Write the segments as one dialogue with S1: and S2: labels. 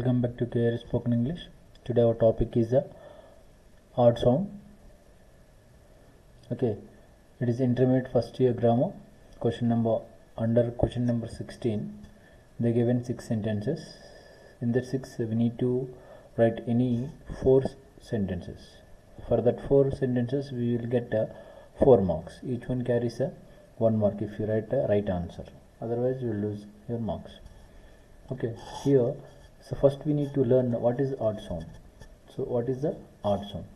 S1: Welcome back to Career Spoken English. Today our topic is the odd sound. Okay, it is intermediate first year grammar. Under question number 16, they given 6 sentences. In that 6, we need to write any 4 sentences. For that 4 sentences, we will get 4 marks. Each one carries a 1 mark if you write a right answer. Otherwise, you will lose your marks. Okay, here. So first we need to learn what is odd sound. So what is the odd sound?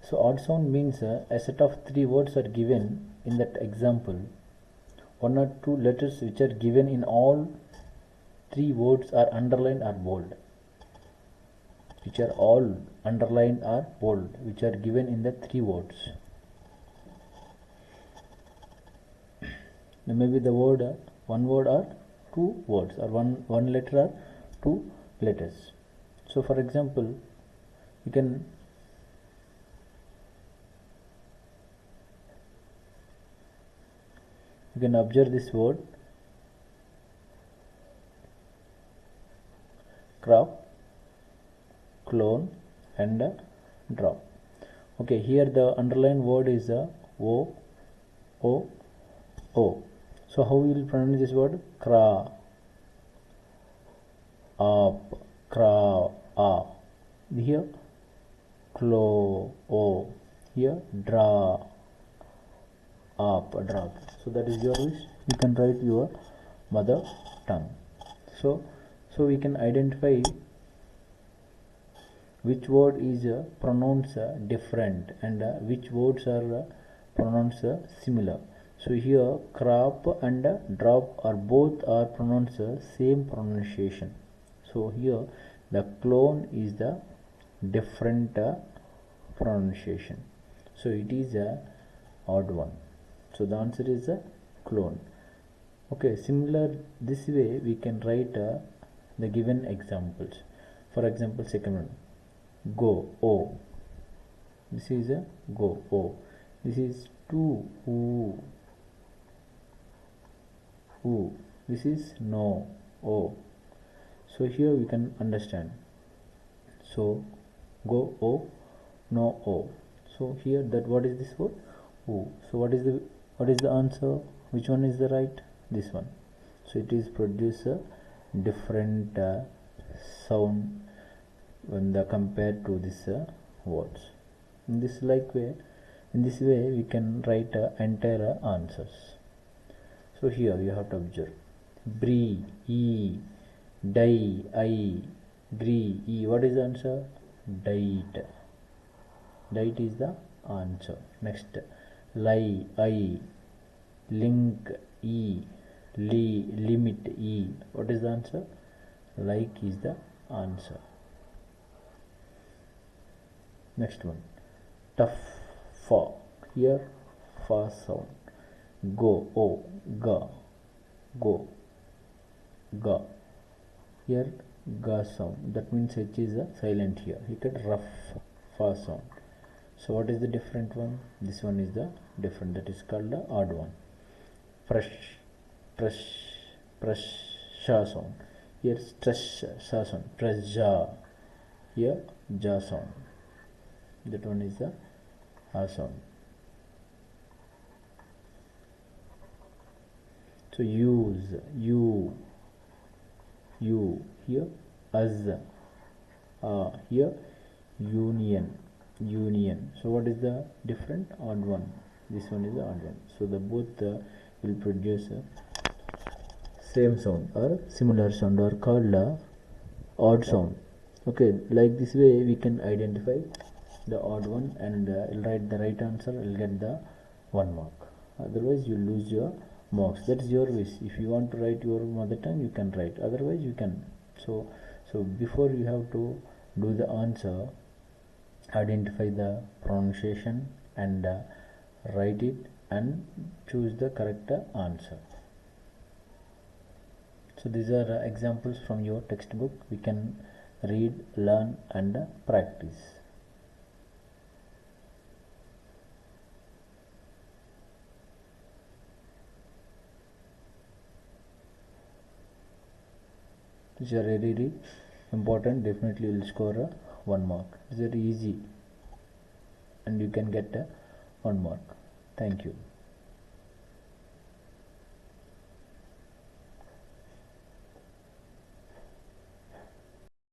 S1: So odd sound means a set of 3 words are given in that example. 1 or 2 letters which are given in all 3 words are underlined or bold. Which are all underlined or bold, which are given in the 3 words. Maybe the word, 1 word or 2 words, or one letter or 2 letters. So for example, you can observe this word crop, clone and drop. Okay, here the underlined word is O. So how we will pronounce this word? Cra, up, cra, a. Here clo, o. Here dra, up, drop. So that is your wish. You can write your mother tongue. So we can identify which word is pronounced different and which words are pronounced similar. So here crop and drop are both are pronounced same pronunciation. So here the clone is the different pronunciation. So it is a odd one. So the answer is a clone. Okay, similar this way we can write the given examples. For example, second one, go, o. This is a go, o. This is to, oo. This is no, o. So here we can understand. So go, o, no, o. So here that what is this word? O. So what is the answer? Which one is the right? This one. So it is produce a different sound when compared to this words. In this way we can write entire answers. So here you have to observe bree, e, die, I, gree, e. What is the answer? Diet. Diet is the answer. Next, lie, I, link, e, limit, e. What is the answer? Like is the answer. Next one, tough, fa. Here fa sound. Go, o, ga, go, ga. Here ga sound. That means H is a silent here. You get rough, fa sound. So what is the different one? This one is the different. That is called the odd one. Fresh, sha sound. Here stress, sha sound. Press, ja. Here ja sound. That one is the a sound. So use, you. Here as, here union. So what is the different? Odd one. This one is the odd one. So the both will produce same sound or similar sound or called odd sound. Okay, like this way we can identify the odd one and write the right answer. Will get the 1 mark. Otherwise you lose your marks. That is your wish. If you want to write your mother tongue, you can write. Otherwise you can. So before you have to do the answer, identify the pronunciation and write it and choose the correct answer. So these are examples from your textbook. We can read, learn and practice. These are ready. important, definitely you will score a 1 mark. It's very easy and you can get a 1 mark. Thank you.